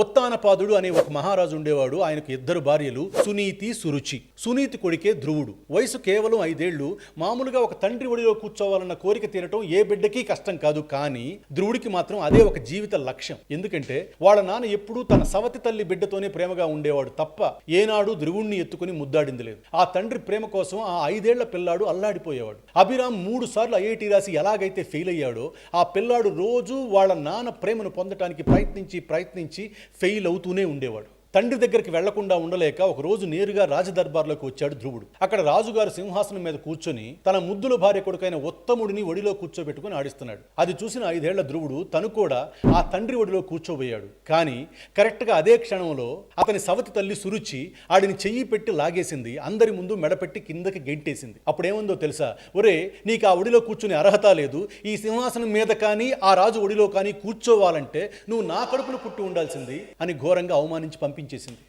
ఉత్తానపాదుడు అనే ఒక మహారాజు ఉండేవాడు. ఆయనకు ఇద్దరు భార్యలు, సునీతి, సురుచి. సునీతి కొడుకే ధ్రువుడు. వయసు కేవలం 5 ఏళ్లు. మామూలుగా ఒక తండ్రి ఒడిలో కూర్చోవాలన్న కోరిక తీరటం ఏ బిడ్డకి కష్టం కాదు. కానీ ధ్రువుడికి మాత్రం అదే ఒక జీవిత లక్ష్యం. ఎందుకంటే వాళ్ళ నాన్న ఎప్పుడూ తన సవతి తల్లి బిడ్డతోనే ప్రేమగా ఉండేవాడు తప్ప ఏనాడు ధ్రువుణ్ణి ఎత్తుకుని ముద్దాడింది లేదు. ఆ తండ్రి ప్రేమ కోసం ఆ 5 ఏళ్ల పిల్లాడు అల్లాడిపోయేవాడు. అభిరామ్ 3 సార్లు ఐఐటి రాసి ఎలాగైతే ఫెయిల్ అయ్యాడో ఆ పిల్లాడు రోజు వాళ్ళ నాన్న ప్రేమను పొందటానికి ప్రయత్నించి ఫెయిల్ అవుతూనే ఉండేవాడు. తండ్రి దగ్గరికి వెళ్లకుండా ఉండలేక ఒకరోజు నేరుగా రాజదర్బార్లోకి వచ్చాడు ధ్రువుడు. అక్కడ రాజుగారు సింహాసనం మీద కూర్చొని తన ముద్దుల భార్య కొడుకైన ఉత్తముడిని ఒడిలో కూర్చోబెట్టుకుని ఆడిస్తున్నాడు. అది చూసిన 5 ఏళ్ల ధ్రువుడు తను కూడా ఆ తండ్రి ఒడిలో కూర్చోబోయాడు. కానీ కరెక్ట్గా అదే క్షణంలో అతని సవతి తల్లి సురుచి ఆడిని చెయ్యి పెట్టి లాగేసింది. అందరి ముందు మెడపెట్టి కిందకి గెంటేసింది. అప్పుడేముందో తెలుసా? ఒరే, నీకు ఆ ఒడిలో కూర్చుని అర్హత లేదు. ఈ సింహాసనం మీద కానీ ఆ రాజు ఒడిలో కానీ కూర్చోవాలంటే నువ్వు నా కడుపును పుట్టి ఉండాల్సింది అని ఘోరంగా అవమానించి పంపించేసింది.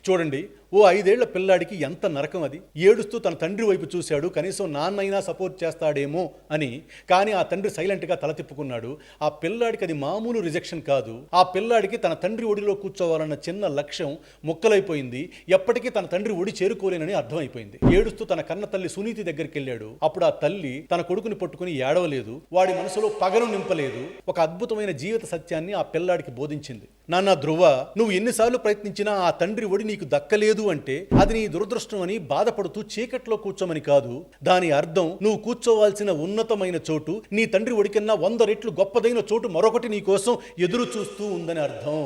చూడండి, ఓ 5 ఏళ్ల పిల్లాడికి ఎంత నరకం అది. ఏడుస్తూ తన తండ్రి వైపు చూశాడు. కనీసం నాన్నైనా సపోర్ట్ చేస్తాడేమో అని. కానీ ఆ తండ్రి సైలెంట్గా తల తిప్పుకున్నాడు. ఆ పిల్లాడికి అది మామూలు రిజెక్షన్ కాదు. ఆ పిల్లాడికి తన తండ్రి ఒడిలో కూర్చోవాలన్న చిన్న లక్ష్యం ముక్కలైపోయింది. ఎప్పటికీ తన తండ్రి ఒడి చేరుకోలేనని అర్థమైపోయింది. ఏడుస్తూ తన కన్న తల్లి సునీతి దగ్గరికి వెళ్ళాడు. అప్పుడు ఆ తల్లి తన కొడుకుని పట్టుకుని ఏడవలేదు. వాడి మనసులో పగను నింపలేదు. ఒక అద్భుతమైన జీవిత సత్యాన్ని ఆ పిల్లాడికి బోధించింది. నాన్న ధ్రువ, నువ్వు ఎన్నిసార్లు ప్రయత్నించినా ఆ తండ్రి ఒడి నీకు దక్కలేదు అంటే అది నీ దురదృష్టం అని బాధపడుతూ చీకట్లో కూర్చోమని కాదు. దాని అర్థం నువ్వు కూర్చోవాల్సిన ఉన్నతమైన చోటు, నీ తండ్రి ఒడి కన్నా 100 రెట్లు గొప్పదైన చోటు మరొకటి నీ కోసం ఎదురు చూస్తూ ఉందని అర్థం.